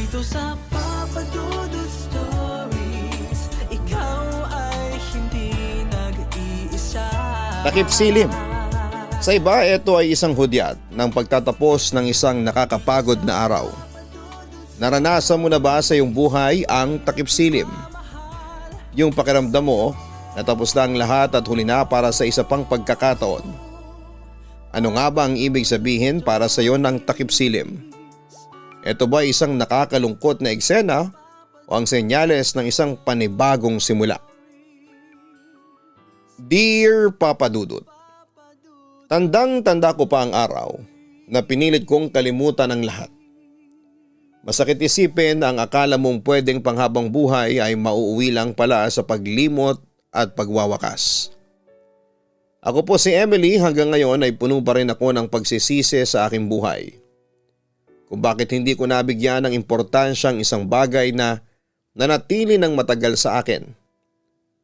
Dito sa Papa Dudut Stories, ikaw ay hindi nag-iisa. Takip silim. Sa iba, ito ay isang hudyat ng pagtatapos ng isang nakakapagod na araw. Naranasan mo na ba sa iyong buhay ang takip silim? Yung pakiramdam mo, natapos na ang lahat at huli na para sa isa pang pagkakataon. Ano nga ba ang ibig sabihin para sa iyo ng takip silim? Ito ba isang nakakalungkot na eksena o ang senyales ng isang panibagong simula? Dear Papa Dudut, tandang-tanda ko pa ang araw na pinilit kong kalimutan ang lahat. Masakit isipin na ang akala mong pwedeng panghabang buhay ay mauuwi lang pala sa paglimot at pagwawakas. Ako po si Emily, hanggang ngayon ay puno pa rin ako ng pagsisisi sa aking buhay. Kung bakit hindi ko nabigyan ng importansyang isang bagay na nanatili ng matagal sa akin.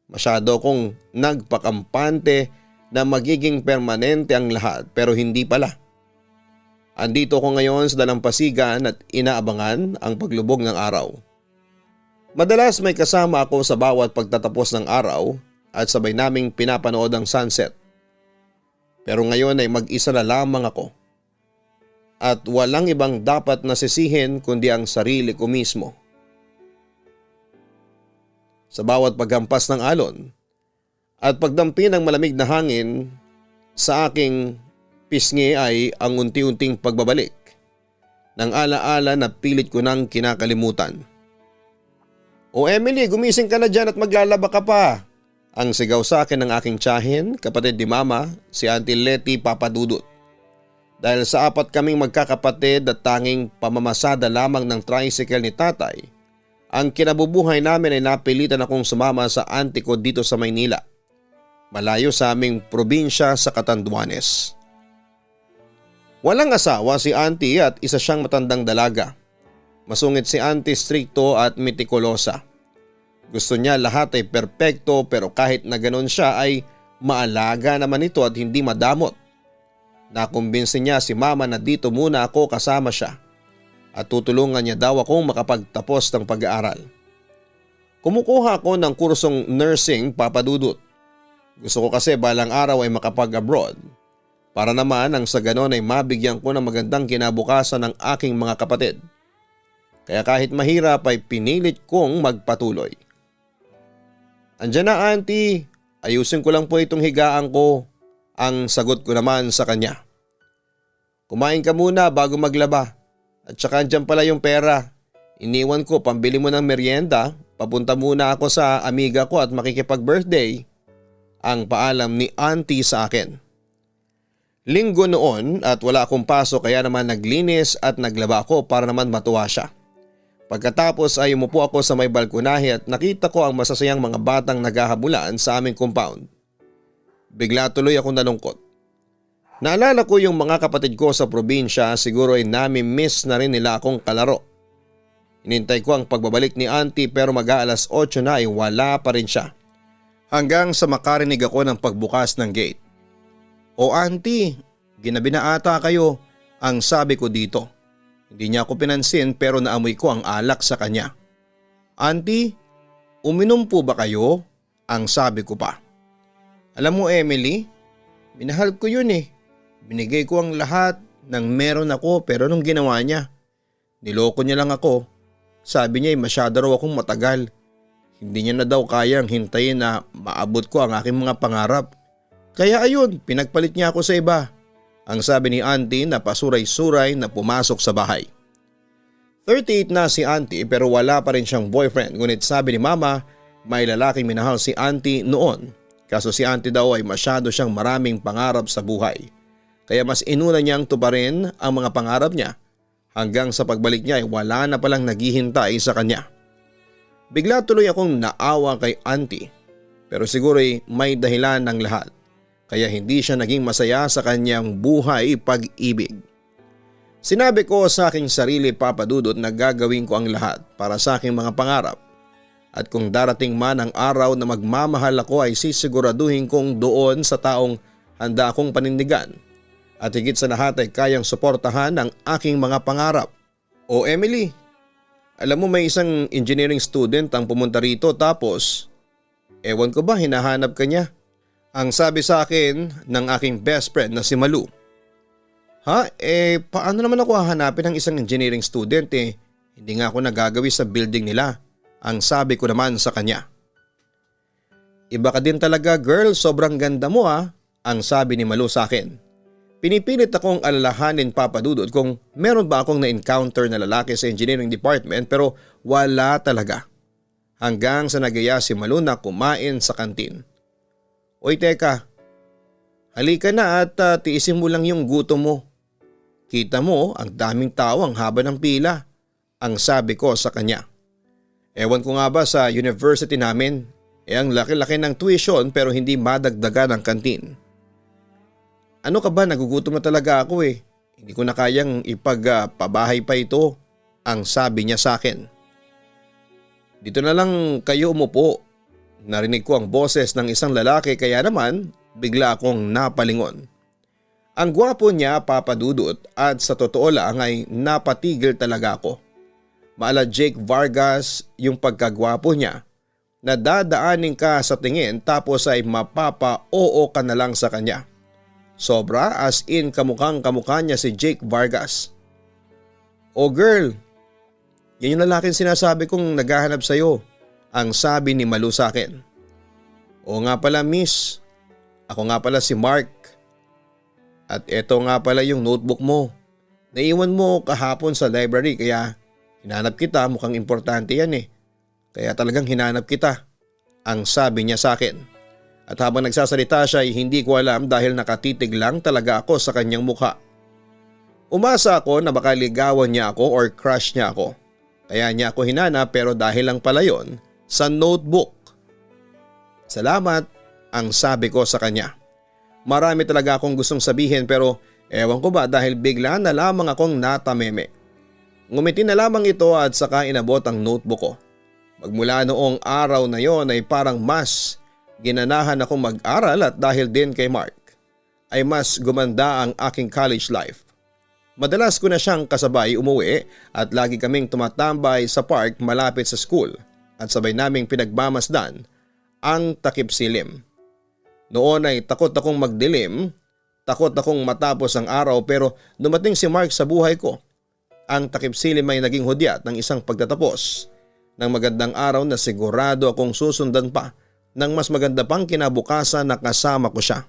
Masyado kong nagpakampante na magiging permanente ang lahat pero hindi pala. Andito ko ngayon sa dalampasigan at inaabangan ang paglubog ng araw. Madalas may kasama ako sa bawat pagtatapos ng araw at sabay naming pinapanood ang sunset. Pero ngayon ay mag-isa na lamang ako. At walang ibang dapat nasisihin kundi ang sarili ko mismo. Sa bawat paghampas ng alon at pagdampi ng malamig na hangin sa aking pisngi ay ang unti-unting pagbabalik ng alaala na pilit ko nang kinakalimutan. O Emily, gumising ka na dyan at maglalaba ka pa. Ang sigaw sa akin ng aking tiyahin, kapatid ni Mama, si Auntie Letty Papadudut. Dahil sa apat kaming magkakapatid at tanging pamamasada lamang ng tricycle ni tatay, ang kinabubuhay namin ay napilitan akong sumama sa auntie ko dito sa Maynila, malayo sa aming probinsya sa Catanduanes. Walang asawa si auntie at isa siyang matandang dalaga. Masungit si auntie, strikto at mitikulosa. Gusto niya lahat ay perpekto pero kahit na ganon siya ay maalaga naman ito at hindi madamot. Nakumbinsi niya si Mama na dito muna ako kasama siya at tutulungan niya daw akong makapagtapos ng pag-aaral. Kumukuha ako ng kursong nursing, Papa Dudut. Gusto ko kasi balang araw ay makapag-abroad para naman ang sa ganon ay mabigyan ko ng magandang kinabukasan ng aking mga kapatid. Kaya kahit mahirap ay pinilit kong magpatuloy. Andiyan na auntie, ayusin ko lang po itong higaan ko, ang sagot ko naman sa kanya. Kumain ka muna bago maglaba at saka andyan pala yung pera. Iniwan ko pambili mo ng merienda, papunta muna ako sa amiga ko at makikipag-birthday. Ang paalam ni auntie sa akin. Linggo noon at wala akong pasok kaya naman naglinis at naglaba ako para naman matuwa siya. Pagkatapos ay umupo ako sa may balkonahe at nakita ko ang masasayang mga batang naghahabulan sa aming compound. Bigla tuloy akong nalungkot. Naalala ko yung mga kapatid ko sa probinsya, siguro ay nami-miss na rin nila akong kalaro. Inintay ko ang pagbabalik ni auntie pero mag-aalas 8 na ay wala pa rin siya. Hanggang sa makarinig ako ng pagbukas ng gate. O auntie, ginabi na ata kayo, ang sabi ko dito. Hindi niya ako pinansin pero naamoy ko ang alak sa kanya. Auntie, uminom po ba kayo? Ang sabi ko pa. Alam mo Emily, minahal ko yun eh. Binigay ko ang lahat ng meron ako pero nung ginawa niya, niloko niya lang ako. Sabi niya ay masyado raw akong matagal. Hindi niya na daw kayang hintayin na maabot ko ang aking mga pangarap. Kaya ayun, pinagpalit niya ako sa iba. Ang sabi ni auntie na pasuray-suray na pumasok sa bahay. 38 na si auntie pero wala pa rin siyang boyfriend. Ngunit sabi ni Mama, may lalaking minahal si auntie noon. Kaso si auntie daw ay masyado siyang maraming pangarap sa buhay. Kaya mas inuna niyang tuparin ang mga pangarap niya. Hanggang sa pagbalik niya ay wala na palang naghihintay sa kanya. Bigla tuloy akong naawa kay auntie. Pero siguro ay may dahilan ng lahat. Kaya hindi siya naging masaya sa kanyang buhay pag-ibig. Sinabi ko sa aking sarili, Papa Dudut, na gagawin ko ang lahat para sa aking mga pangarap. At kung darating man ang araw na magmamahal ako ay sisiguraduhin kong doon sa taong handa akong panindigan. At higit sa lahat ay kayang suportahan ang aking mga pangarap. O Emily, Alam mo may isang engineering student ang pumunta rito tapos ewan ko ba hinahanap ka niya. Ang sabi sa akin ng aking best friend na si Malu. Ha? Paano naman ako hahanapin ng isang engineering student Hindi nga ako nagagawi sa building nila. Ang sabi ko naman sa kanya. Iba ka din talaga girl, sobrang ganda mo ang sabi ni Malu sa akin. Pinipilit akong alalahanin Papa Dudut kung meron ba akong na-encounter na lalaki sa engineering department pero wala talaga. Hanggang sa nagaya si Malu na kumain sa kantin. Oy teka, halika na at tiisin mo lang yung gutom mo. Kita mo ang daming tao ang haba ng pila, ang sabi ko sa kanya. Ewan ko nga ba sa university namin, ang laki-laki ng tuition pero hindi madagdagan ang kantin. Ano ka ba, nagugutom na talaga ako Hindi ko na kayang ipagpabahay pa ito, ang sabi niya sa akin. Dito na lang kayo umupo. Narinig ko ang boses ng isang lalaki kaya naman bigla akong napalingon. Ang gwapo niya Papa Dudut at sa totoo lang ay napatigil talaga ako. Maala Jake Vargas yung pagkagwapo niya na dadaanin ka sa tingin tapos ay mapapa-oo ka na lang sa kanya. Sobra as in kamukhang kamukha niya si Jake Vargas. Oh girl, yan yung lalaking sinasabi kong naghahanap sa'yo. Ang sabi ni Malu sa akin. O nga pala miss, ako nga pala si Mark. At eto nga pala yung notebook mo. Naiwan mo kahapon sa library kaya hinanap kita, mukhang importante yan Kaya talagang hinanap kita, ang sabi niya sa akin. At habang nagsasalita siya ay hindi ko alam dahil nakatitig lang talaga ako sa kanyang mukha. Umasa ako na baka ligawan niya ako or crush niya ako. Kaya niya ako hinanap pero dahil lang pala yon sa notebook. Salamat, ang sabi ko sa kanya. Marami talaga akong gustong sabihin pero ewan ko ba dahil bigla na lamang akong natameme. Ngumiti na lamang ito at saka inabot ang notebook ko. Magmula noong araw na yon ay parang mas ginanahan akong mag-aral at dahil din kay Mark ay mas gumanda ang aking college life. Madalas ko na siyang kasabay umuwi at lagi kaming tumatambay sa park malapit sa school at sabay naming pinagmamasdan ang takip silim. Noon ay takot akong magdilim, takot akong matapos ang araw pero dumating si Mark sa buhay ko. Ang takip silim ay naging hudyat ng isang pagtatapos ng magandang araw na sigurado akong susundan pa ng mas maganda pang kinabukasan na kasama ko siya.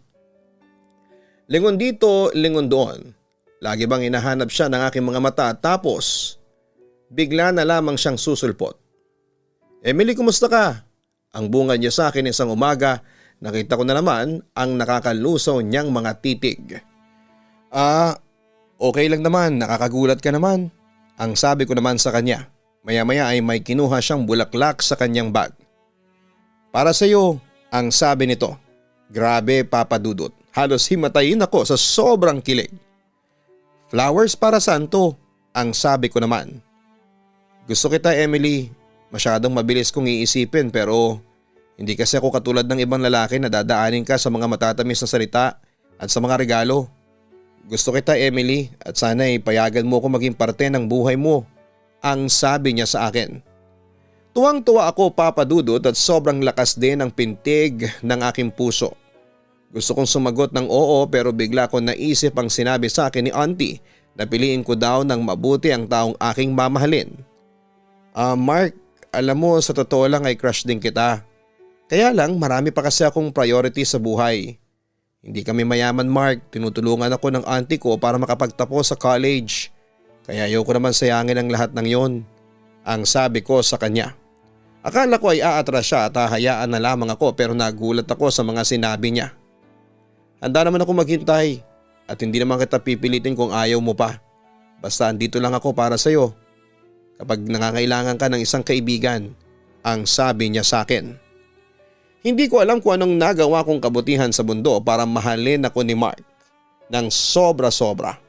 Lingon dito, lingon doon. Lagi bang hinahanap siya ng aking mga mata tapos bigla na lamang siyang susulpot. Emily, kumusta ka? Ang bunga niya sa akin isang umaga, nakita ko na naman ang nakakalusaw niyang mga titig. Okay lang naman, nakakagulat ka naman. Ang sabi ko naman sa kanya. Maya-maya ay may kinuha siyang bulaklak sa kanyang bag. Para sa iyo, ang sabi nito. Grabe Papa Dudut, halos himatayin ako sa sobrang kilig. Flowers para saan to? Ang sabi ko naman. Gusto kita Emily, masyadong mabilis kong iisipin pero hindi kasi ako katulad ng ibang lalaki na dadaanin ka sa mga matatamis na salita at sa mga regalo. Gusto kita Emily at sana payagan mo ako maging parte ng buhay mo, ang sabi niya sa akin. Tuwang-tuwa ako Papa Dudut at sobrang lakas din ang pintig ng aking puso. Gusto kong sumagot ng oo pero bigla ko naisip ang sinabi sa akin ni Auntie na piliin ko daw ng mabuti ang taong aking mamahalin. Mark, alam mo sa totoo lang ay crush din kita. Kaya lang marami pa kasi akong priority sa buhay. Hindi kami mayaman Mark, tinutulungan ako ng auntie ko para makapagtapos sa college. Kaya ayoko naman sayangin ang lahat ng yon, ang sabi ko sa kanya. Akala ko ay aatras siya at hahayaan na lamang ako pero nagulat ako sa mga sinabi niya. Handa naman ako maghintay at hindi naman kita pipilitin kung ayaw mo pa. Basta andito lang ako para sa iyo kapag nangangailangan ka ng isang kaibigan, ang sabi niya sa akin. Hindi ko alam kung anong nagawa kong kabutihan sa mundo para mahalin ako ni Mark ng sobra-sobra.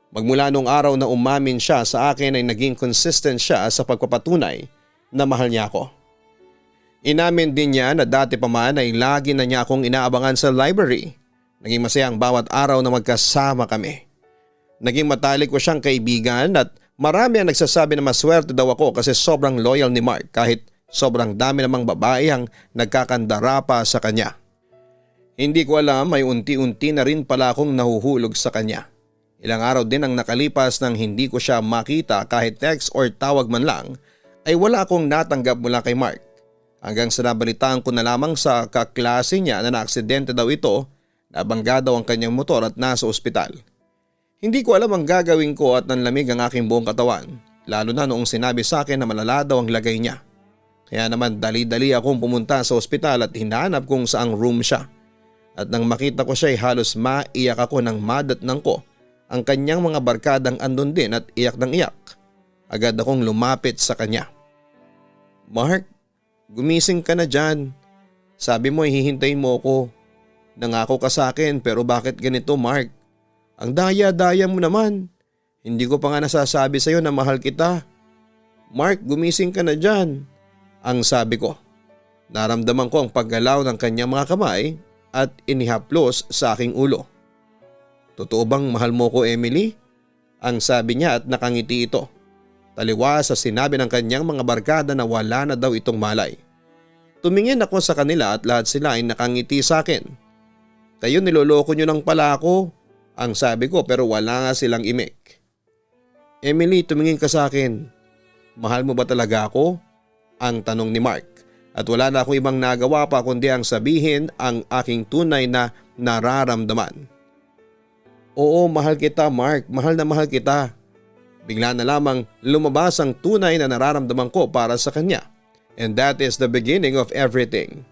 Magmula nung araw na umamin siya sa akin ay naging consistent siya sa pagpapatunay na mahal niya ako. Inamin din niya na dati pa man ay lagi na niya akong inaabangan sa library. Naging masaya ang bawat araw na magkasama kami. Naging matalik ko siyang kaibigan at Marami ang nagsasabi na maswerte daw ako kasi sobrang loyal ni Mark kahit sobrang dami namang babae ang nagkakandara pa sa kanya. Hindi ko alam, may unti-unti na rin pala akong nahuhulog sa kanya. Ilang araw din ang nakalipas nang hindi ko siya makita kahit text or tawag man lang ay wala akong natanggap mula kay Mark. Hanggang sa nabalitaan ko na lamang sa kaklase niya na naaksidente daw ito, nabangga daw ang kanyang motor at nasa ospital. Hindi ko alam ang gagawin ko at nanlamig ang aking buong katawan, lalo na noong sinabi sa akin na malala daw ang lagay niya. Kaya naman dali-dali akong pumunta sa ospital at hinanap kung saang room siya. At nang makita ko siya ay halos maiyak ako ng madatnang ko ang kanyang mga barkadang andun din at iyak ng iyak. Agad akong lumapit sa kanya. Mark, gumising ka na dyan. Sabi mo hihintayin mo ako. Nangako ka sa akin pero bakit ganito Mark? Ang daya-daya mo naman. Hindi ko pa nga nasasabi sa iyo na mahal kita. Mark, gumising ka na dyan. Ang sabi ko. Naramdaman ko ang paggalaw ng kanyang mga kamay at inihaplos sa aking ulo. Totoo bang mahal mo ko Emily? Ang sabi niya at nakangiti ito. Taliwas sa sinabi ng kanyang mga barkada na wala na daw itong malay. Tumingin ako sa kanila at lahat sila ay nakangiti sa akin. Kayo niloloko nyo lang pala ako. Ang sabi ko pero wala nga silang imik. Emily, tumingin ka sa akin. Mahal mo ba talaga ako? Ang tanong ni Mark. At wala na akong ibang nagawa pa kundi ang sabihin ang aking tunay na nararamdaman. Oo, mahal kita Mark. Mahal na mahal kita. Bigla na lamang lumabas ang tunay na nararamdaman ko para sa kanya. And that is the beginning of everything.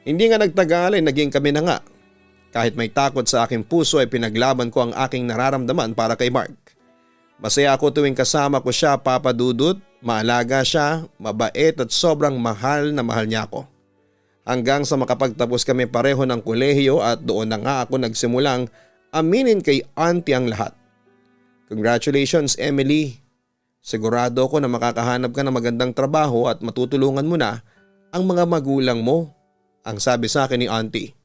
Hindi nga nagtagal ay naging kami na nga. Kahit may takot sa aking puso ay pinaglaban ko ang aking nararamdaman para kay Mark. Masaya ako tuwing kasama ko siya, Papa Dudut. Maalaga siya, mabait at sobrang mahal na mahal niya ako. Hanggang sa makapagtapos kami pareho ng kolehiyo at doon na nga ako nagsimulang aminin kay auntie ang lahat. Congratulations Emily. Sigurado ako na makakahanap ka ng magandang trabaho at matutulungan mo na ang mga magulang mo. Ang sabi sa akin ni auntie.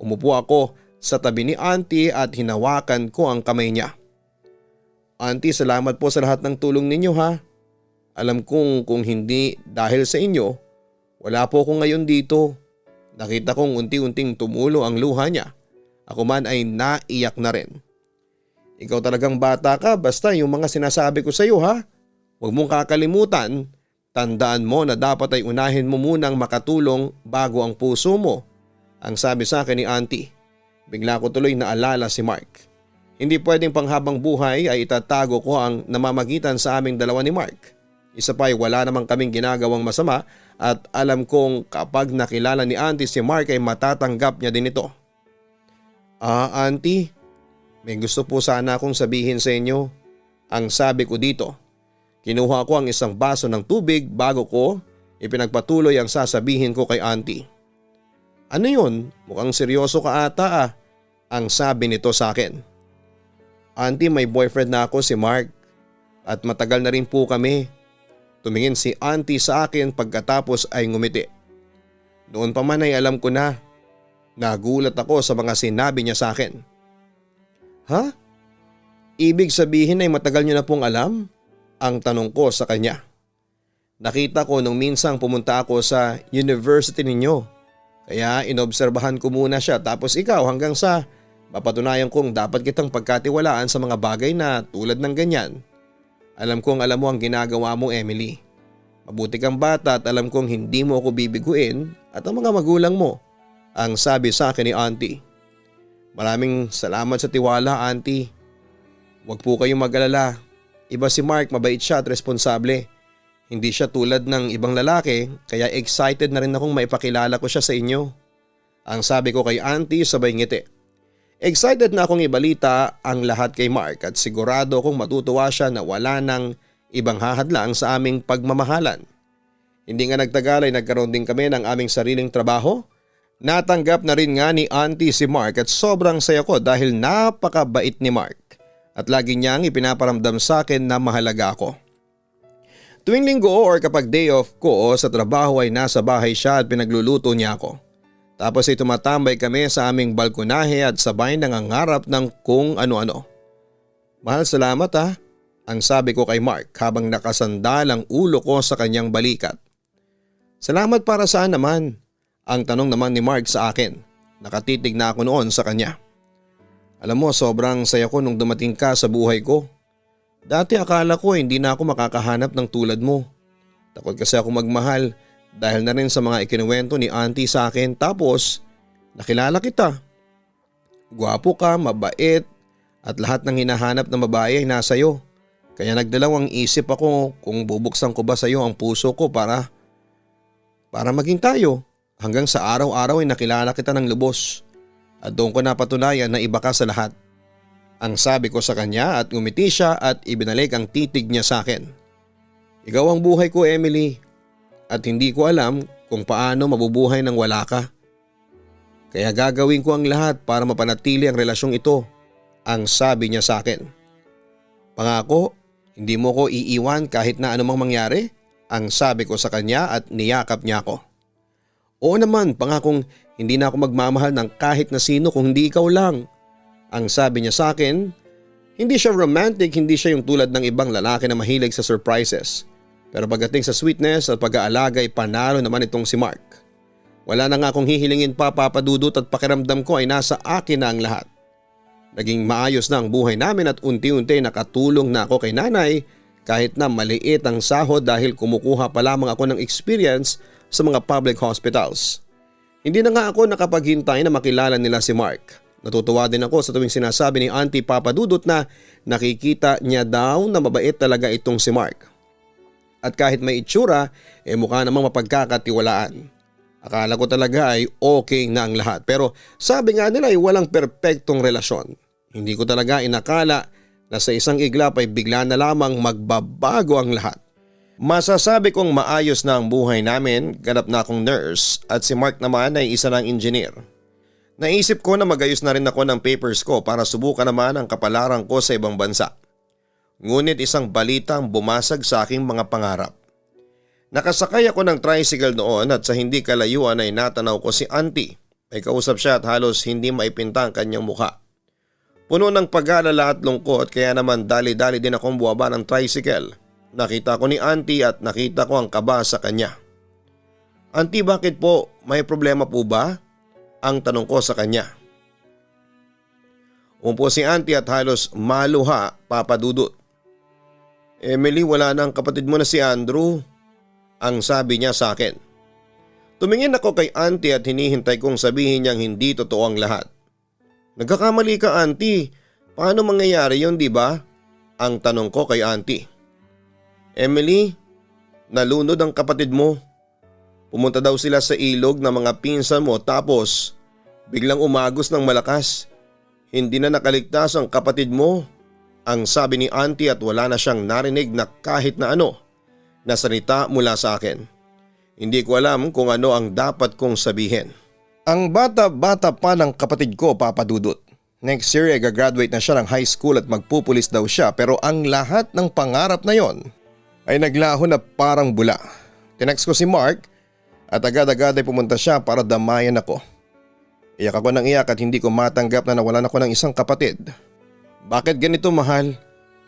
Umupo ako sa tabi ni auntie at hinawakan ko ang kamay niya. Auntie, salamat po sa lahat ng tulong ninyo ha. Alam kong kung hindi dahil sa inyo, wala po ako ngayon dito. Nakita kong unti-unting tumulo ang luha niya. Ako man ay naiyak na rin. Ikaw talagang bata ka basta yung mga sinasabi ko sa iyo ha. Huwag mong kakalimutan, tandaan mo na dapat ay unahin mo munang makatulong bago ang puso mo. Ang sabi sa akin ni auntie. Bigla ko tuloy naalala si Mark. Hindi pwedeng panghabang buhay ay itatago ko ang namamagitan sa aming dalawa ni Mark. Isa pa ay wala namang kaming ginagawang masama at alam kong kapag nakilala ni auntie si Mark ay matatanggap niya din ito. Auntie, may gusto po sana akong sabihin sa inyo. Ang sabi ko dito. Kinuha ko ang isang baso ng tubig bago ko ipinagpatuloy ang sasabihin ko kay auntie. Ano yun? Mukhang seryoso ka ata ah. Ang sabi nito sa akin. Auntie, may boyfriend na ako si Mark at matagal na rin po kami. Tumingin si auntie sa akin pagkatapos ay ngumiti. Noon pa man ay alam ko na. Nagulat ako sa mga sinabi niya sa akin. Ha? Ibig sabihin ay matagal niyo na pong alam? Ang tanong ko sa kanya. Nakita ko nung minsang pumunta ako sa university ninyo. Kaya inobserbahan ko muna siya tapos ikaw hanggang sa mapatunayan kong dapat kitang pagkatiwalaan sa mga bagay na tulad ng ganyan. Alam kong alam mo ang ginagawa mo Emily. Mabuti kang bata at alam kong hindi mo ako bibiguin at ang mga magulang mo. Ang sabi sa akin ni auntie. Maraming salamat sa tiwala auntie. Huwag po kayong mag-alala. Iba si Mark, mabait siya at responsable. Hindi siya tulad ng ibang lalaki kaya excited na rin akong maipakilala ko siya sa inyo. Ang sabi ko kay auntie sabay ngiti. Excited na akong ibalita ang lahat kay Mark at sigurado akong matutuwa siya na wala nang ibang hahadlang sa aming pagmamahalan. Hindi nga nagtagal ay nagkaroon din kami ng aming sariling trabaho. Natanggap na rin nga ni auntie si Mark at sobrang saya ko dahil napakabait ni Mark. At lagi niyang ipinaparamdam sa akin na mahalaga ako. Tuwing linggo or kapag day off ko sa trabaho ay nasa bahay siya at pinagluluto niya ako. Tapos ay tumatambay kami sa aming balkonahe at sabay nangangarap ng kung ano-ano. Mahal, salamat ha. Ang sabi ko kay Mark habang nakasandal ang ulo ko sa kanyang balikat. Salamat para saan naman? Ang tanong naman ni Mark sa akin. Nakatitig na ako noon sa kanya. Alam mo, sobrang saya ko nung dumating ka sa buhay ko. Dati akala ko hindi na ako makakahanap ng tulad mo. Takot kasi ako magmahal dahil na rin sa mga ikinuwento ni auntie sa akin, tapos nakilala kita. Gwapo ka, mabait at lahat ng hinahanap na babae ay nasa iyo. Kaya nagdalawang isip ako kung bubuksan ko ba sa iyo ang puso ko para maging tayo. Hanggang sa araw-araw ay nakilala kita ng lubos at doon ko napatunayan na iba ka sa lahat. Ang sabi ko sa kanya at ngumiti siya at ibinalik ang titig niya sa akin. Ikaw ang buhay ko, Emily, at hindi ko alam kung paano mabubuhay nang wala ka. Kaya gagawin ko ang lahat para mapanatili ang relasyong ito, ang sabi niya sa akin. Pangako, hindi mo ko iiwan kahit na anumang mangyari, ang sabi ko sa kanya at niyakap niya ako. Oo naman, pangakong hindi na ako magmamahal ng kahit na sino kung hindi ikaw lang, ang sabi niya sa akin. Hindi siya romantic, hindi siya yung tulad ng ibang lalaki na mahilig sa surprises. Pero pagdating sa sweetness at pag-aalaga ay panalo naman itong si Mark. Wala na nga akong hihilingin pa, Papa Dudut, at pakiramdam ko ay nasa akin na ang lahat. Naging maayos na ang buhay namin at unti-unti nakatulong na ako kay nanay kahit na maliit ang sahod dahil kumukuha pa lamang ako ng experience sa mga public hospitals. Hindi na nga ako nakapaghintay na makilala nila si Mark. Natutuwa din ako sa tuwing sinasabi ni Auntie Papa Dudut na nakikita niya daw na mabait talaga itong si Mark. At kahit may itsura, mukha namang mapagkakatiwalaan. Akala ko talaga ay okay na ang lahat, pero sabi nga nila ay walang perpektong relasyon. Hindi ko talaga inakala na sa isang iglap ay bigla na lamang magbabago ang lahat. Masasabi kong maayos na ang buhay namin, ganap na akong nurse at si Mark naman ay isa ng engineer. Naisip ko na magayos na rin ako ng papers ko para subukan naman ang kapalaran ko sa ibang bansa. Ngunit isang balita ang bumasag sa aking mga pangarap. Nakasakay ako ng tricycle noon at sa hindi kalayuan ay natanaw ko si Auntie. May kausap siya at halos hindi maipinta ang kanyang mukha. Puno ng pag-aalala at lungkot kaya naman dali-dali din akong buwaba ng tricycle. Nakita ko ni Auntie at nakita ko ang kaba sa kanya. Auntie, bakit po? May problema po ba? Ang tanong ko sa kanya. Umupo si Auntie at halos maluha, Papa Dudut. Emily, wala na ang kapatid mo na si Andrew, ang sabi niya sa akin. Tumingin ako kay Auntie at hinihintay kong sabihin niyang hindi totoo ang lahat. Nagkakamali ka, Auntie. Paano mangyayari yun, di ba? Ang tanong ko kay Auntie. Emily, nalunod ang kapatid mo. Pumunta daw sila sa ilog ng mga pinsan mo tapos biglang umagos ng malakas. Hindi na nakaligtas ang kapatid mo, ang sabi ni Auntie at wala na siyang narinig na kahit na ano na salita mula sa akin. Hindi ko alam kung ano ang dapat kong sabihin. Ang bata-bata pa ng kapatid ko, Papa Dudut. Next year ay gagraduate na siya ng high school at magpupulis daw siya, pero ang lahat ng pangarap na yon ay naglaho na parang bula. Tinext ko si Mark at agad-agad ay pumunta siya para damayan ako. Iyak ako ng iyak at hindi ko matanggap na nawalan ako ng isang kapatid. Bakit ganito, mahal?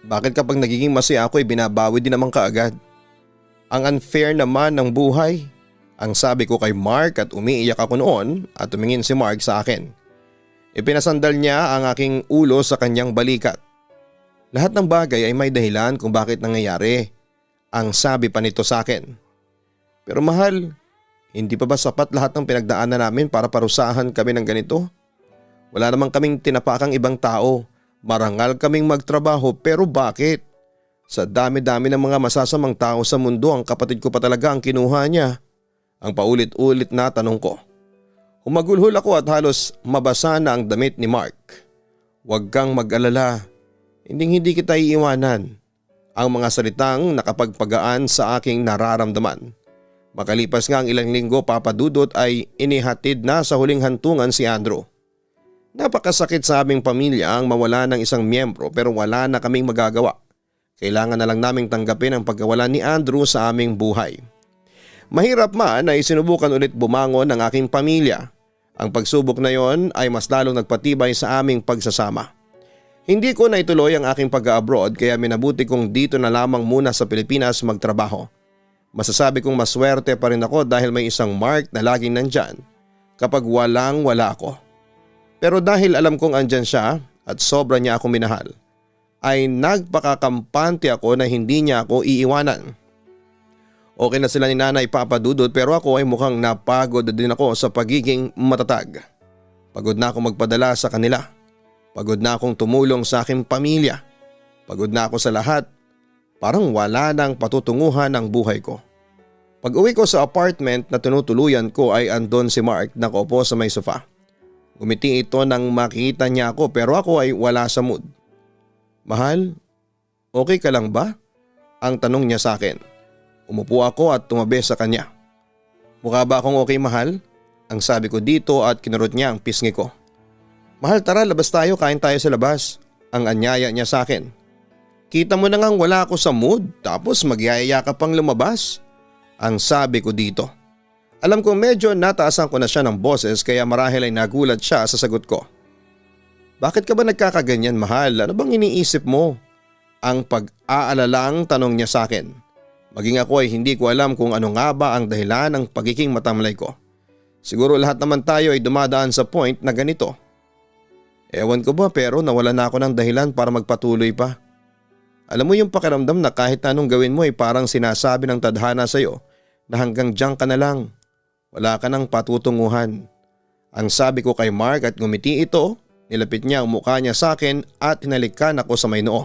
Bakit kapag nagiging masaya ako ay binabawi din naman kaagad? Ang unfair naman ng buhay, ang sabi ko kay Mark at umiiyak ako noon at tumingin si Mark sa akin. Ipinasandal niya ang aking ulo sa kanyang balikat. Lahat ng bagay ay may dahilan kung bakit nangyayari, ang sabi pa nito sa akin. Pero mahal, hindi pa ba sapat lahat ng pinagdaanan namin para parusahan kami ng ganito? Wala namang kaming tinapakang ibang tao. Marangal kaming magtrabaho, pero bakit? Sa dami-dami ng mga masasamang tao sa mundo, ang kapatid ko pa talaga ang kinuha niya. Ang paulit-ulit na tanong ko. Humagulhol ako at halos mabasa na ang damit ni Mark. Huwag kang mag-alala. Hindi kita iiwanan. Ang mga salitang nakapagpagaan sa aking nararamdaman. Makalipas nga ang ilang linggo, Papa Dudut, ay inihatid na sa huling hantungan si Andrew. Napakasakit sa aming pamilya ang mawala ng isang miyembro pero wala na kaming magagawa. Kailangan na lang naming tanggapin ang pagkawala ni Andrew sa aming buhay. Mahirap man ay sinubukan ulit bumangon ng aking pamilya. Ang pagsubok na yon ay mas lalong nagpatibay sa aming pagsasama. Hindi ko naituloy ang aking pag-abroad kaya minabuti kong dito na lamang muna sa Pilipinas magtrabaho. Masasabi kong maswerte pa rin ako dahil may isang Mark na laging nandyan kapag wala ako. Pero dahil alam kong andyan siya at sobra niya akong minahal, ay nagpakakampante ako na hindi niya ako iiwanan. Okay na sila ni Nanay Papadudot pero ako ay mukhang napagod din ako sa pagiging matatag. Pagod na ako magpadala sa kanila. Pagod na akong tumulong sa aking pamilya. Pagod na ako sa lahat. Parang wala nang patutunguhan ang buhay ko. Pag uwi ko sa apartment na tinutuluyan ko ay andon si Mark nakaupo sa may sofa. Gumiti ito nang makita niya ako pero ako ay wala sa mood. Mahal, okay ka lang ba? Ang tanong niya sa akin. Umupo ako at tumabi sa kanya. Mukha ba akong okay mahal? Ang sabi ko dito at kinurot niya ang pisngi ko. Mahal, tara labas tayo, kain tayo sa labas. Ang anyaya niya sa akin. Kita mo na ngang wala ako sa mood tapos magyayaya ka pang lumabas. Ang sabi ko dito. Alam ko medyo nataasan ko na siya ng boses kaya marahil ay nagulat siya sa sagot ko. Bakit ka ba nagkakaganyan mahal? Ano bang iniisip mo? Ang pag-aalalang tanong niya sa akin. Maging ako ay hindi ko alam kung ano nga ba ang dahilan ng pagiging matamlay ko. Siguro lahat naman tayo ay dumadaan sa point na ganito. Ewan ko ba pero nawala na ako ng dahilan para magpatuloy pa. Alam mo yung pakiramdam na kahit anong gawin mo ay parang sinasabi ng tadhana sa'yo na hanggang diyan ka na lang. Wala ka ng patutunguhan. Ang sabi ko kay Mark at ngumiti ito, nilapit niya ang mukha niya sa akin at hinalikan ako sa may noo.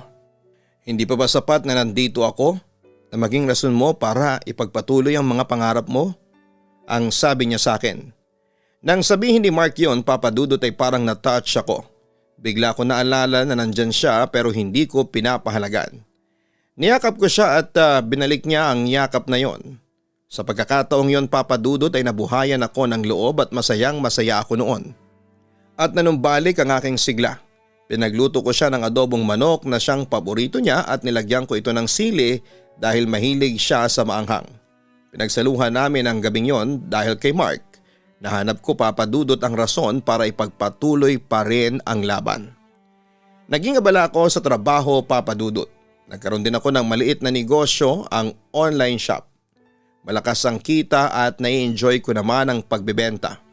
Hindi pa ba sapat na nandito ako na maging rason mo para ipagpatuloy ang mga pangarap mo? Ang sabi niya sa akin. Nang sabihin ni Mark yon, Papadudot ay parang na-touch ako. Bigla ko naalala na nandyan siya pero hindi ko pinapahalagan. Niyakap ko siya at binalik niya ang yakap na yon. Sa pagkakataong yon Papadudot ay nabuhayan ako ng loob at masayang masaya ako noon. At nanumbalik ang aking sigla. Pinagluto ko siya ng adobong manok na siyang paborito niya at nilagyan ko ito ng sili dahil mahilig siya sa maanghang. Pinagsaluhan namin ang gabing yon dahil kay Mark. Nahanap ko Papadudot ang rason para ipagpatuloy pa rin ang laban. Naging abala ako sa trabaho Papadudot. Nagkaroon din ako ng maliit na negosyo, ang online shop. Malakas ang kita at nai-enjoy ko naman ang pagbebenta.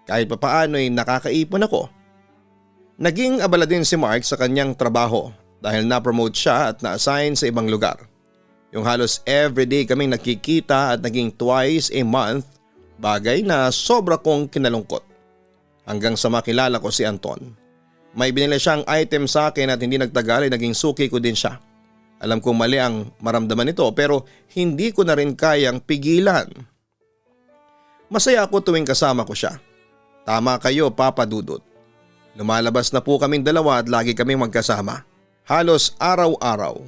Kahit papaano ay nakakaipon ako. Naging abala din si Mark sa kanyang trabaho dahil na-promote siya at na-assign sa ibang lugar. Yung halos everyday kaming nakikita at naging twice a month, bagay na sobra kong kinalungkot. Hanggang sa makilala ko si Anton. May binili siyang item sa akin at hindi nagtagal ay naging suki ko din siya. Alam kong mali ang maramdaman nito pero hindi ko na rin kayang pigilan. Masaya ako tuwing kasama ko siya. Tama kayo Papadudot. Lumalabas na po kaming dalawa at lagi kaming magkasama. Halos araw-araw.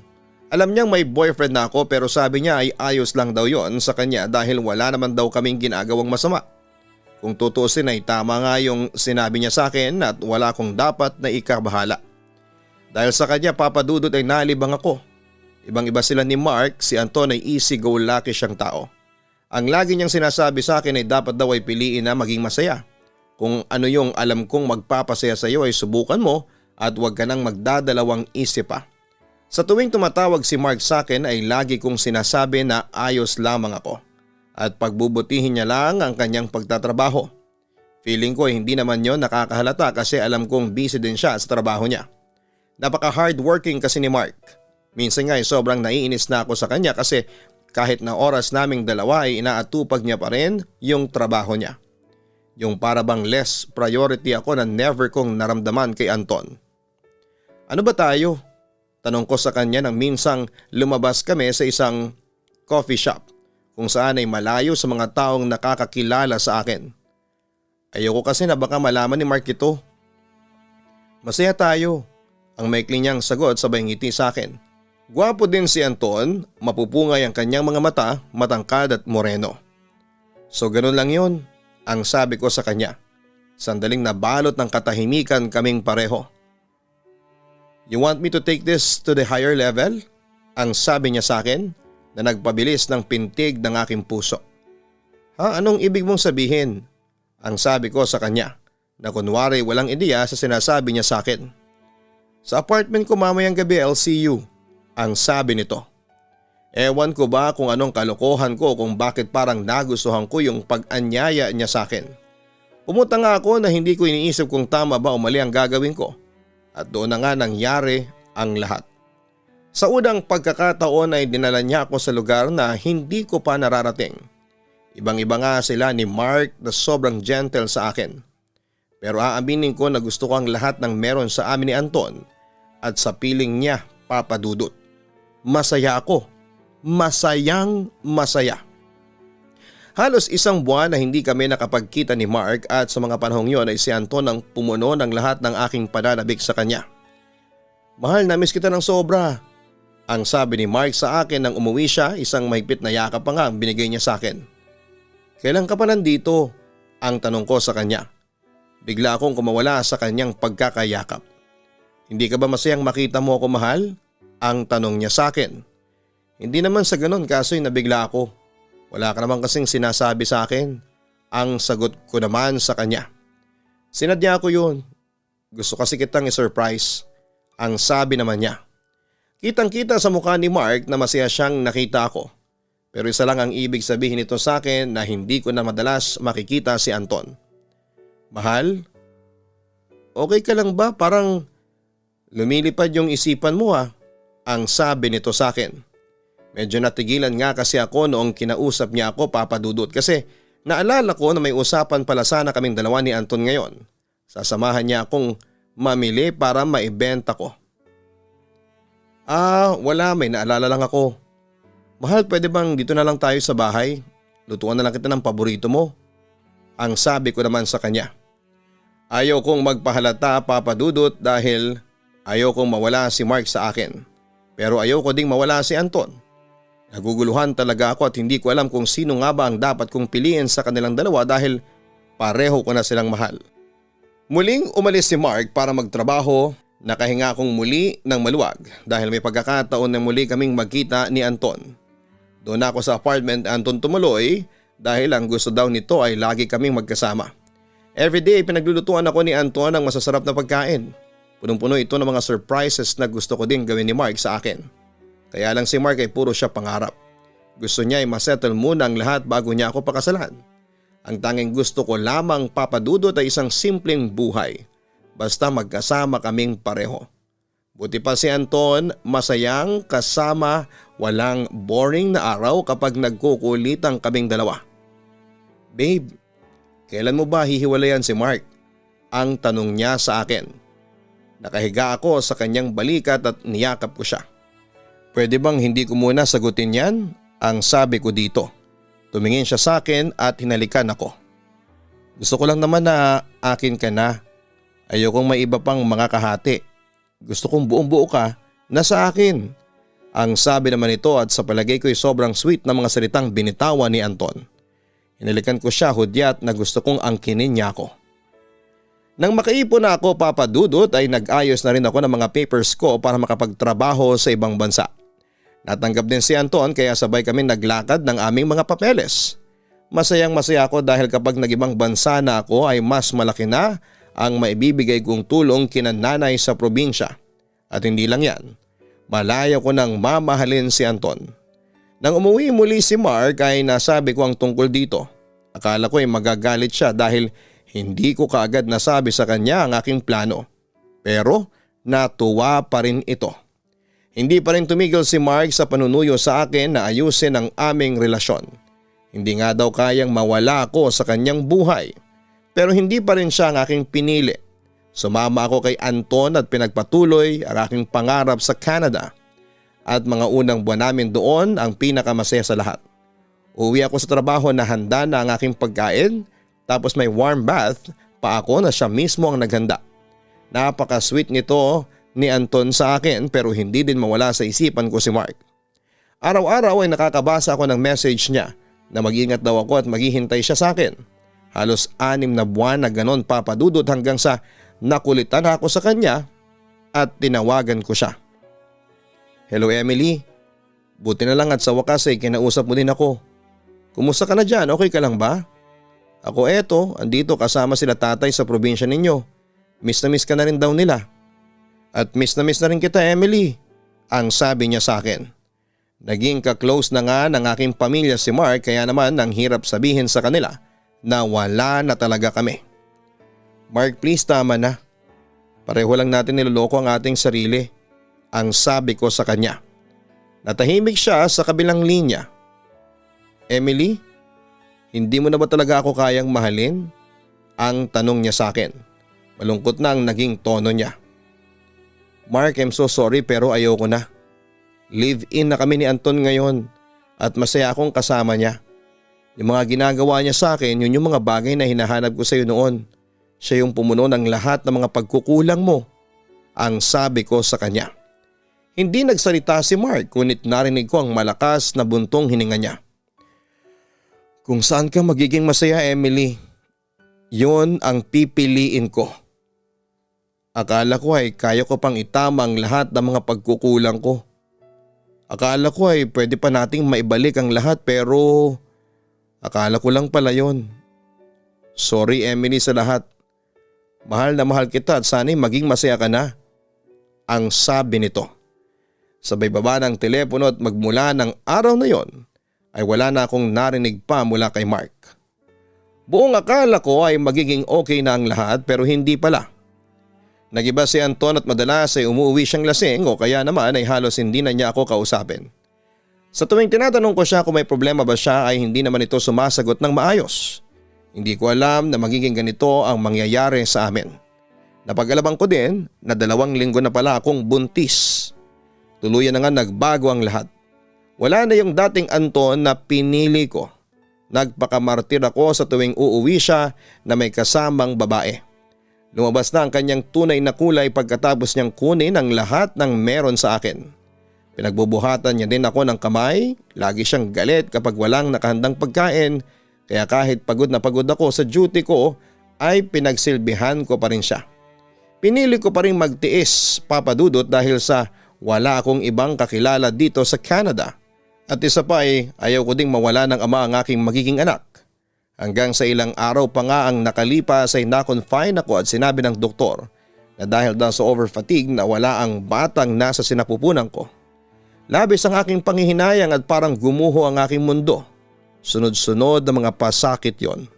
Alam niyang may boyfriend na ako pero sabi niya ay ayos lang daw yon sa kanya dahil wala naman daw kaming ginagawang masama. Kung tutuusin ay tama nga yung sinabi niya sa akin at wala akong dapat na ikabahala. Dahil sa kanya Papadudot ay nalibang ako. Ibang-iba sila ni Mark, si Anton ay easy-go-lucky siyang tao. Ang lagi niyang sinasabi sa akin ay dapat daw ay piliin na maging masaya. Kung ano yung alam kong magpapasaya sa iyo ay subukan mo at huwag ka nang magdadalawang isip pa. Sa tuwing tumatawag si Mark sa akin ay lagi kong sinasabi na ayos lamang ako at pagbubutihin niya lang ang kanyang pagtatrabaho. Feeling ko hindi naman yon nakakahalata kasi alam kong busy din siya sa trabaho niya. Napaka-hardworking kasi ni Mark. Minsan nga ay sobrang naiinis na ako sa kanya kasi kahit na oras naming dalawa ay inaatupag niya pa rin yung trabaho niya. Yung para bang less priority ako na never kong naramdaman kay Anton. Ano ba tayo? Tanong ko sa kanya nang minsang lumabas kami sa isang coffee shop kung saan ay malayo sa mga taong nakakakilala sa akin. Ayoko kasi na baka malaman ni Mark ito. Masaya tayo. Ang maikli niyang sagot sabay ngiti sa akin. Gwapo din si Anton, mapupungay ang kanyang mga mata, matangkad at moreno. So ganun lang yun, ang sabi ko sa kanya. Sandaling nabalot ng katahimikan kaming pareho. You want me to take this to the higher level? Ang sabi niya sa akin na nagpabilis ng pintig ng aking puso. Ha, anong ibig mong sabihin? Ang sabi ko sa kanya na kunwari walang ideya sa sinasabi niya sa akin. Sa apartment ko mamayang gabi, I'll see you, ang sabi nito. Ewan ko ba kung anong kalokohan ko kung bakit parang nagustuhan ko yung pag-anyaya niya sa akin. Pumunta nga ako na hindi ko iniisip kung tama ba o mali ang gagawin ko. At doon na nga nangyari ang lahat. Sa unang pagkakataon ay dinala niya ako sa lugar na hindi ko pa nararating. Ibang-iba nga sila ni Mark na sobrang gentle sa akin. Pero aaminin ko na gusto ko ang lahat ng meron sa amin ni Anton at sa piling niya, Papa Dudut. Masaya ako. Masayang masaya. Halos isang buwan na hindi kami nakapagkita ni Mark at sa mga panahong yon ay si Anton ang pumuno ng lahat ng aking pananabik sa kanya. Mahal, namiss kita ng sobra. Ang sabi ni Mark sa akin nang umuwi siya, isang mahigpit na yakap pa nga ang binigay niya sa akin. Kailan ka pa nandito? Ang tanong ko sa kanya. Bigla akong kumawala sa kanyang pagkakayakap. Hindi ka ba masayang makita mo ako, mahal? Ang tanong niya sa akin. Hindi naman sa ganun, kaso'y nabigla ako. Wala ka naman kasing sinasabi sa akin. Ang sagot ko naman sa kanya. Sinadya ko yun. Gusto kasi kitang i-surprise. Ang sabi naman niya. Kitang-kita sa mukha ni Mark na masaya siyang nakita ako. Pero isa lang ang ibig sabihin nito sa akin na hindi ko na madalas makikita si Anton. Mahal? Okay ka lang ba? Parang lumilipad yung isipan mo ah. Ang sabi nito sa akin. Medyo natigilan nga kasi ako noong kinausap niya ako, Papa Dudut, kasi naalala ko na may usapan pala sana kaming dalawa ni Anton ngayon. Sasamahan niya akong mamili para maibenta ko. Wala, may naalala lang ako. Mahal, pwede bang dito na lang tayo sa bahay? Lutuan na lang kita ng paborito mo. Ang sabi ko naman sa kanya. Ayaw kong magpahalata, Papa Dudut, dahil ayaw kong mawala si Mark sa akin. Pero ayaw ko ding mawala si Anton. Naguguluhan talaga ako at hindi ko alam kung sino nga ba ang dapat kong piliin sa kanilang dalawa dahil pareho ko na silang mahal. Muling umalis si Mark para magtrabaho, nakahinga akong muli ng maluwag dahil may pagkakataon na muli kaming magkita ni Anton. Doon ako sa apartment Anton tumuloy dahil ang gusto daw nito ay lagi kaming magkasama. Everyday pinaglulutuan ako ni Anton ng masasarap na pagkain. Punong-puno ito ng mga surprises na gusto ko din gawin ni Mark sa akin. Kaya lang si Mark ay puro siya pangarap. Gusto niya ay masettle muna ang lahat bago niya ako pakasalan. Ang tanging gusto ko lamang, Papa Dudut, ay isang simpleng buhay. Basta magkasama kaming pareho. Buti pa si Anton, masayang kasama, walang boring na araw kapag nagkukulitan kaming dalawa. Babe, kailan mo ba hihiwalayan si Mark? Ang tanong niya sa akin. Nakahiga ako sa kanyang balikat at niyakap ko siya. Pwede bang hindi ko muna sagutin yan? Ang sabi ko dito. Tumingin siya sa akin at hinalikan ako. Gusto ko lang naman na akin ka na. Ayokong may iba pang mga kahati. Gusto kong buong buo ka na sa akin. Ang sabi naman nito at sa palagay ko ay sobrang sweet na mga salitang binitawan ni Anton. Hinalikan ko siya hudyat na gusto kong angkinin niya ako. Nang makaipon na ako, Papa Dudut, ay nag-ayos na rin ako ng mga papers ko para makapagtrabaho sa ibang bansa. Natanggap din si Anton kaya sabay kami naglakad ng aming mga papeles. Masayang masaya ako dahil kapag nag-ibang bansa na ako ay mas malaki na ang maibibigay kong tulong kina nanay sa probinsya. At hindi lang yan, malaya ko nang mamahalin si Anton. Nang umuwi muli si Mark ay nasabi ko ang tungkol dito. Akala ko ay magagalit siya dahil hindi ko kaagad nasabi sa kanya ang aking plano. Pero natuwa pa rin ito. Hindi pa rin tumigil si Mark sa panunuyo sa akin na ayusin ang aming relasyon. Hindi nga daw kayang mawala ako sa kanyang buhay. Pero hindi pa rin siya ang aking pinili. Sumama ako kay Anton at pinagpatuloy ang aking pangarap sa Canada. At mga unang buwan namin doon ang pinakamasaya sa lahat. Uwi ako sa trabaho na handa na ang aking pagkain, tapos may warm bath pa ako na siya mismo ang naghanda. Napaka-sweet nito ni Anton sa akin pero hindi din mawala sa isipan ko si Mark. Araw-araw ay nakakabasa ako ng message niya na mag-ingat daw ako at maghihintay siya sa akin. Halos 6 na buwan na ganon, Papa Dudut, hanggang sa nakulitan ako sa kanya at tinawagan ko siya. Hello Emily, buti na lang at sa wakas ay kinausap mo din ako. Kumusta ka na dyan? Okay ka lang ba? Ako eto, andito kasama sila tatay sa probinsya ninyo. Miss na miss ka na rin daw nila. At miss na rin kita, Emily, ang sabi niya sa akin. Naging ka-close na nga ng aking pamilya si Mark kaya naman ang hirap sabihin sa kanila na wala na talaga kami. Mark, please, tama na. Pareho lang natin niloloko ang ating sarili, ang sabi ko sa kanya. Natahimik siya sa kabilang linya. Emily, hindi mo na ba talaga ako kayang mahalin? Ang tanong niya sa akin. Malungkot na ang naging tono niya. Mark, I'm so sorry pero ayoko na. Live-in na kami ni Anton ngayon at masaya akong kasama niya. Yung mga ginagawa niya sa akin, yun yung mga bagay na hinahanap ko sa iyo noon. Siya yung pumuno ng lahat ng mga pagkukulang mo, ang sabi ko sa kanya. Hindi nagsalita si Mark ngunit narinig ko ang malakas na buntong hininga niya. Kung saan ka magiging masaya, Emily, yun ang pipiliin ko. Akala ko ay kaya ko pang itama ang lahat ng mga pagkukulang ko. Akala ko ay pwede pa nating maibalik ang lahat pero akala ko lang pala yun. Sorry, Emily, sa lahat. Mahal na mahal kita at sana'y maging masaya ka na. Ang sabi nito. Sabay baba ng telepono at magmula ng araw na yon ay wala na akong narinig pa mula kay Mark. Buong akala ko ay magiging okay na ang lahat pero hindi pala. Nagiba si Anton at madalas ay umuwi siyang lasing o kaya naman ay halos hindi na niya ako kausapin. Sa tuwing tinatanong ko siya kung may problema ba siya ay hindi naman ito sumasagot ng maayos. Hindi ko alam na magiging ganito ang mangyayari sa amin. Napag-alabang ko din na 2 linggo na pala akong buntis. Tuluyan na nga nagbago ang lahat. Wala na yung dating Anton na pinili ko. Nagpakamartir ako sa tuwing uuwi siya na may kasamang babae. Lumabas na ang kanyang tunay na kulay pagkatapos niyang kunin ang lahat ng meron sa akin. Pinagbubuhatan niya din ako ng kamay, lagi siyang galit kapag walang nakahandang pagkain, kaya kahit pagod na pagod ako sa duty ko ay pinagsilbihan ko pa rin siya. Pinili ko pa rin magtiis, Papa Dudut, dahil sa wala akong ibang kakilala dito sa Canada. At isa pa ay ayaw ko ding mawala ng ama ang aking magiging anak. Hanggang sa ilang araw pa nga ang nakalipas ay na-confine ako at sinabi ng doktor na dahil daw sa overfatigue na wala ang batang nasa sinapupunan ko. Labis ang aking panghihinayang at parang gumuho ang aking mundo. Sunod-sunod na mga pasakit yon.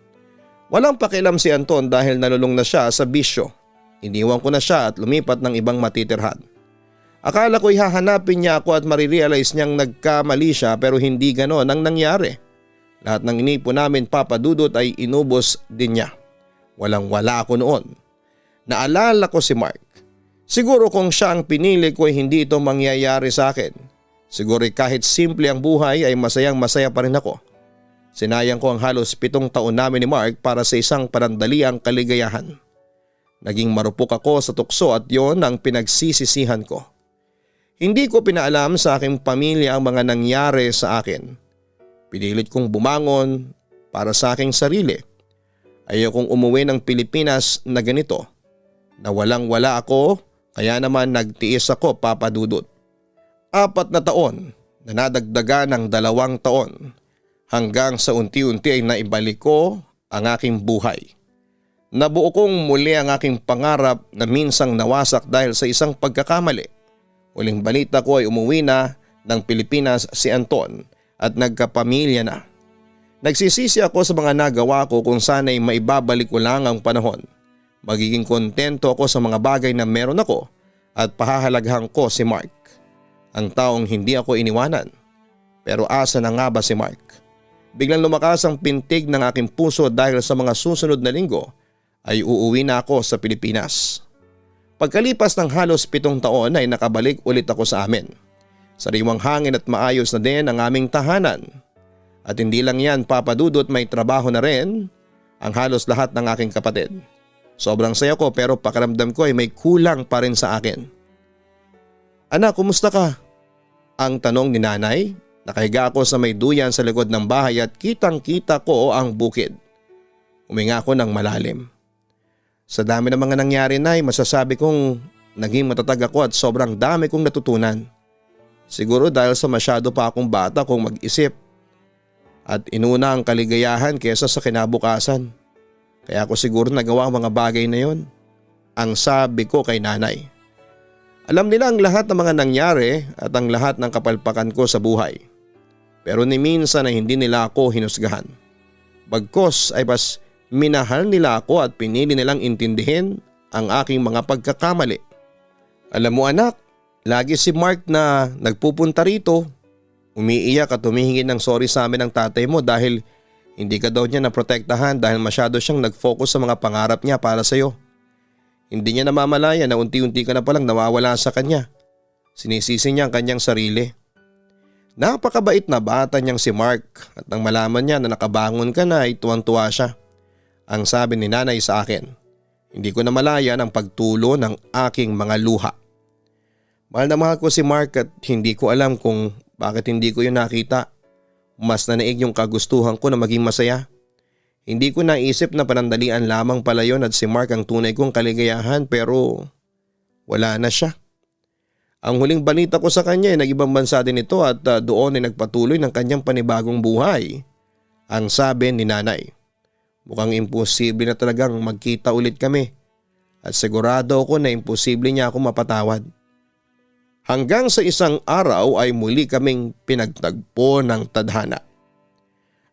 Walang pakialam si Anton dahil nalulong na siya sa bisyo. Iniwan ko na siya at lumipat ng ibang matitirhan. Akala ko'y hahanapin niya ako at marirealize niyang nagkamali siya pero hindi ganon ang nangyari. Lahat ng inipon namin, Papa Dudut, ay inubos din niya. Walang-wala ako noon. Naalala ko si Mark. Siguro kung siya ang pinili ko ay hindi ito mangyayari sa akin. Siguro kahit simple ang buhay ay masayang masaya pa rin ako. Sinayang ko ang halos 7 taon namin ni Mark para sa isang panandaliang kaligayahan. Naging marupok ako sa tukso at yon ang pinagsisisihan ko. Hindi ko pinaalam sa aking pamilya ang mga nangyari sa akin. Pinilit kong bumangon para sa aking sarili. Ayaw kong umuwi ng Pilipinas na ganito. Na walang-wala ako, kaya naman nagtiis ako, Papa Dudut. 4 na taon na nadagdagan ng 2 taon hanggang sa unti-unti ay naibalik ko ang aking buhay. Nabuo kong muli ang aking pangarap na minsang nawasak dahil sa isang pagkakamali. Huling balita ko ay umuwi na ng Pilipinas si Anton at nagkapamilya na. Nagsisisi ako sa mga nagawa ko kung sana'y maibabalik ko lang ang panahon. Magiging kontento ako sa mga bagay na meron ako at pahahalagahan ko si Mark. Ang taong hindi ako iniwanan. Pero asa na nga ba si Mark? Biglang lumakas ang pintig ng aking puso dahil sa mga susunod na linggo ay uuwi na ako sa Pilipinas. Pagkalipas ng halos 7 taon ay nakabalik ulit ako sa amin. Sariwang hangin at maayos na din ang aming tahanan. At hindi lang yan, Papa Dudut, may trabaho na rin ang halos lahat ng aking kapatid. Sobrang saya ko pero pakiramdam ko ay may kulang pa rin sa akin. Anak, kumusta ka? Ang tanong ni nanay. Nakahiga ako sa may duyan sa likod ng bahay at kitang-kita ko ang bukid. Huminga ako ng malalim. Sa dami ng mga nangyari, Nay, masasabi kong naging matatag ako at sobrang dami kong natutunan. Siguro dahil sa masyado pa akong bata kung mag-isip at inuna ang kaligayahan kesa sa kinabukasan. Kaya ako siguro nagawa ang mga bagay na yon. Ang sabi ko kay nanay. Alam nila ang lahat ng mga nangyari at ang lahat ng kapalpakan ko sa buhay. Pero ni minsan ay hindi nila ako hinusgahan. Bagkos ay mas minahal nila ako at pinili nilang intindihin ang aking mga pagkakamali. Alam mo anak, lagi si Mark na nagpupunta rito. Umiiyak at humihingi ng sorry sa amin ng tatay mo dahil hindi ka daw niya naprotektahan dahil masyado siyang nag-focus sa mga pangarap niya para sa iyo. Hindi niya namamalaya na unti-unti ka na palang nawawala sa kanya. Sinisisi niya ang kanyang sarili. Napakabait na bata niyang si Mark at nang malaman niya na nakabangon ka na ay tuwang-tuwa siya. Ang sabi ni nanay sa akin, hindi ko na malayan ang pagtulo ng aking mga luha. Mahal na mahal ko si Mark at hindi ko alam kung bakit hindi ko yun nakita. Mas nanaig yung kagustuhan ko na maging masaya. Hindi ko naisip na panandalian lamang pala yun at si Mark ang tunay kong kaligayahan pero wala na siya. Ang huling balita ko sa kanya ay nag-ibang bansa din ito at doon ay nagpatuloy ng kanyang panibagong buhay. Ang sabi ni nanay, mukhang imposible na talagang magkita ulit kami at sigurado ako na imposible niya ako mapatawad. Hanggang sa isang araw ay muli kaming pinagtagpo ng tadhana.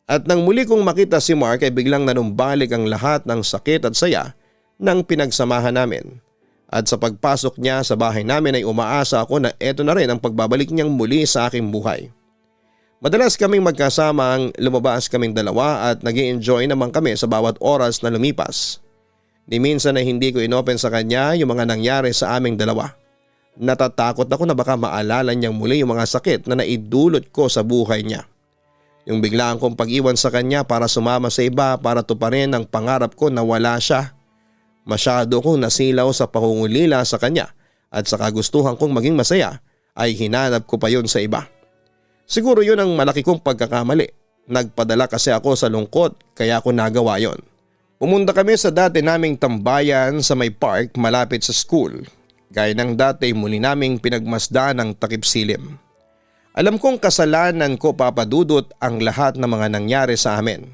At nang muli kong makita si Mark ay biglang nanumbalik ang lahat ng sakit at saya ng pinagsamahan namin. At sa pagpasok niya sa bahay namin ay umaasa ako na eto na rin ang pagbabalik niyang muli sa aking buhay. Madalas kaming magkasama ang lumabas kaming dalawa at nag-i-enjoy naman kami sa bawat oras na lumipas. Ni minsan ay hindi ko inopen sa kanya yung mga nangyari sa aming dalawa. Natatakot ako na baka maalala niyang muli yung mga sakit na naidulot ko sa buhay niya. Yung biglaan kong pag-iwan sa kanya para sumama sa iba para tuparin ang pangarap ko na wala siya. Masyado kong nasilaw sa pangungulila sa kanya at sa kagustuhan kong maging masaya ay hinanap ko pa yun sa iba. Siguro yun ang malaki kong pagkakamali. Nagpadala kasi ako sa lungkot kaya ako nagawa yon. Pumunta kami sa dati naming tambayan sa may park malapit sa school. Gaya ng dati muli naming pinagmasdan ng takip silim. Alam kong kasalanan ko papadudot ang lahat ng mga nangyari sa amin.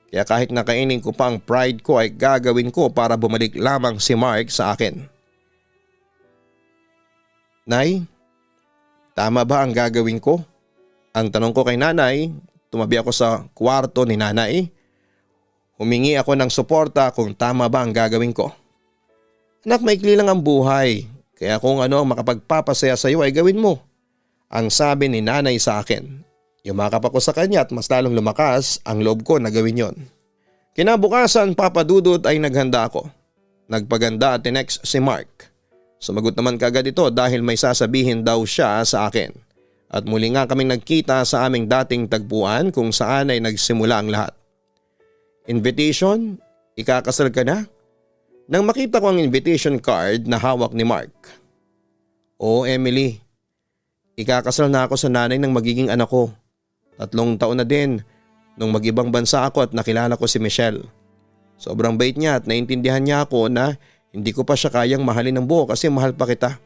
Kaya kahit nakainin ko pa ang pride ko ay gagawin ko para bumalik lamang si Mark sa akin. Nay, tama ba ang gagawin ko? Ang tanong ko kay nanay, tumabi ako sa kwarto ni nanay. Humingi ako ng suporta kung tama ba ang gagawin ko. Anak, maikli lang ang buhay. Kaya kung ano ang makapagpapasaya sa iyo ay gawin mo. Ang sabi ni nanay sa akin. Yumakap ako sa kanya at mas lalong lumakas ang loob ko na gawin yon. Kinabukasan papadudot ay naghanda ako. Nagpaganda at tinext si Mark. Sumagot naman kagad ito dahil may sasabihin daw siya sa akin. At muli nga kaming nagkita sa aming dating tagpuan kung saan ay nagsimula ang lahat. Invitation? Ikakasal ka na? Nang makita ko ang invitation card na hawak ni Mark. Oo Emily, ikakasal na ako sa nanay ng magiging anak ko. 3 taon na din nung mag-ibang bansa ako at nakilala ko si Michelle. Sobrang bait niya at naintindihan niya ako na hindi ko pa siya kayang mahalin ng buo kasi mahal pa kita.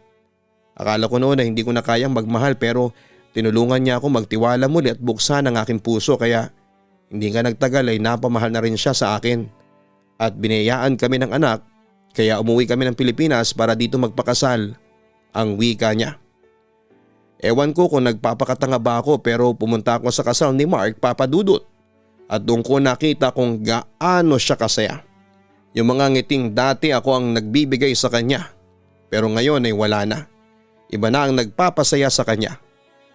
Akala ko noon na hindi ko na kayang magmahal pero tinulungan niya ako magtiwala muli at buksan ang aking puso kaya hindi nga nagtagal ay napamahal na rin siya sa akin. At binayaan kami ng anak kaya umuwi kami ng Pilipinas para dito magpakasal, ang wika niya. Ewan ko kung nagpapakatanga ba ako pero pumunta ako sa kasal ni Mark papadudot at doon ko nakita kung gaano siya kasaya. Yung mga ngiting dati ako ang nagbibigay sa kanya pero ngayon ay wala na. Iba na ang nagpapasaya sa kanya.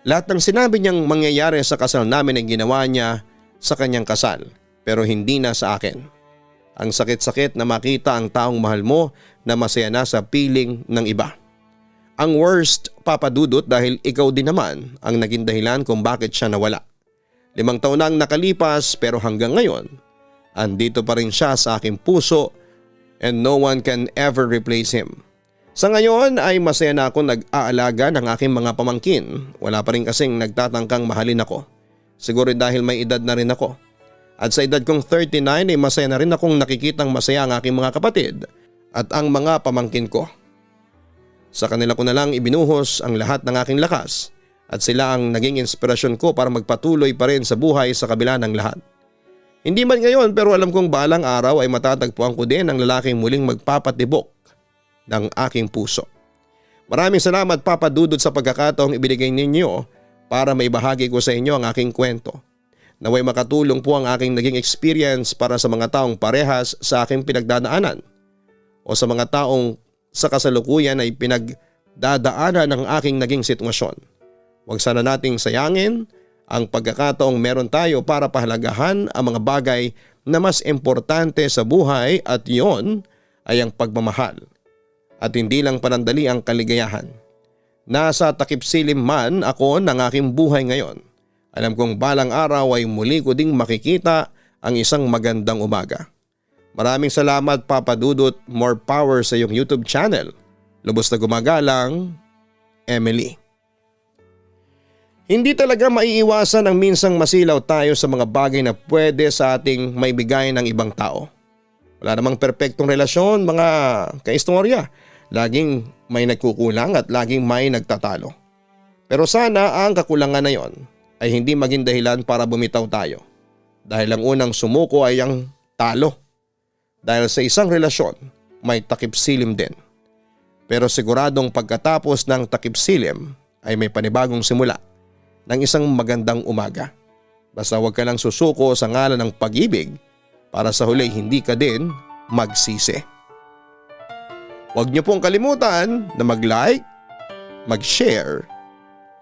Lahat ng sinabi niyang mangyayari sa kasal namin ay ginawa niya sa kanyang kasal pero hindi na sa akin. Ang sakit-sakit na makita ang taong mahal mo na masaya na sa piling ng iba. Ang worst papadudot dahil ikaw din naman ang naging dahilan kung bakit siya nawala. 5 taon na ang nakalipas pero hanggang ngayon, andito pa rin siya sa aking puso and no one can ever replace him. Sa ngayon ay masaya na ako nag-aalaga ng aking mga pamangkin. Wala pa rin kasing nagtatangkang mahalin ako. Siguro dahil may edad na rin ako. At sa edad kong 39 ay masaya na rin akong nakikitang masaya ang aking mga kapatid at ang mga pamangkin ko. Sa kanila ko na lang ibinuhos ang lahat ng aking lakas at sila ang naging inspirasyon ko para magpatuloy pa rin sa buhay sa kabila ng lahat. Hindi man ngayon pero alam kong balang araw ay matatagpuan ko din ang lalaking muling magpapatibok ng aking puso. Maraming salamat Papa Dudut sa pagkakataong ibinigay ninyo para maibahagi ko sa inyo ang aking kwento. Naway makatulong po ang aking naging experience para sa mga taong parehas sa aking pinagdadaanan o sa mga taong sa kasalukuyan ay pinagdadaanan ng aking naging sitwasyon. Huwag sana nating sayangin ang pagkakataong meron tayo para pahalagahan ang mga bagay na mas importante sa buhay at yon ay ang pagmamahal. At hindi lang panandali ang kaligayahan. Nasa takip silim man ako ng aking buhay ngayon. Alam kong balang araw ay muli ko ding makikita ang isang magandang umaga. Maraming salamat Papa Dudut, more power sa iyong YouTube channel. Lubos na gumagalang, Emily. Hindi talaga maiiwasan ang minsang masilaw tayo sa mga bagay na pwede sa ating maibigay ng ibang tao. Wala namang perpektong relasyon mga kaistorya. Laging may nagkukulang at laging may nagtatalo. Pero sana ang kakulangan na yon ay hindi maging dahilan para bumitaw tayo. Dahil ang unang sumuko ay ang talo. Dahil sa isang relasyon may takip silim din. Pero siguradong pagkatapos ng takip silim ay may panibagong simula ng isang magandang umaga. Basta huwag ka lang susuko sa ngalan ng pag-ibig para sa huli hindi ka din magsisi. Huwag niyo pong kalimutan na mag-like, mag-share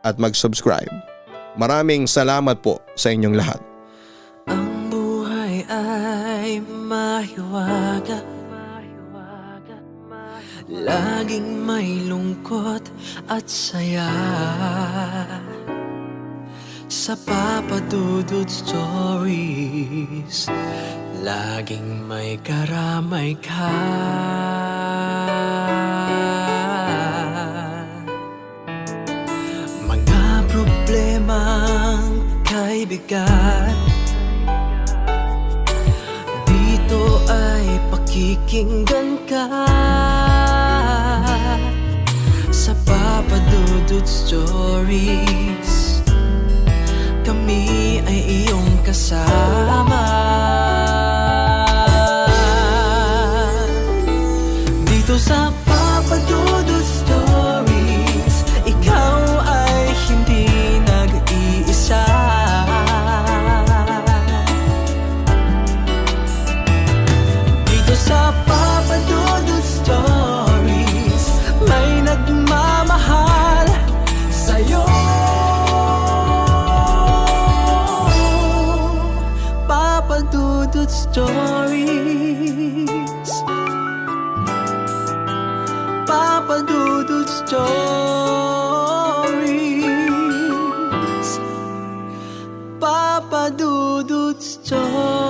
at mag-subscribe. Maraming salamat po sa inyong lahat. Ang buhay ay mahiwaga, laging may lungkot at saya. Sa Papa Dudut Stories, laging may karamay ka. Mga problemang kaibigan, dito ay pakikinggan ka. Sa Papa Dudut Stories, kami ay iyong kasama. Dito sa Papa Dudut Stories, ikaw ay hindi nag-iisa. Dito sa Papa Dudut Stories, may nagmamahal sa'yo. Papa Dudut Stories, Papa Dudut Stories, Papa Dudut Stories.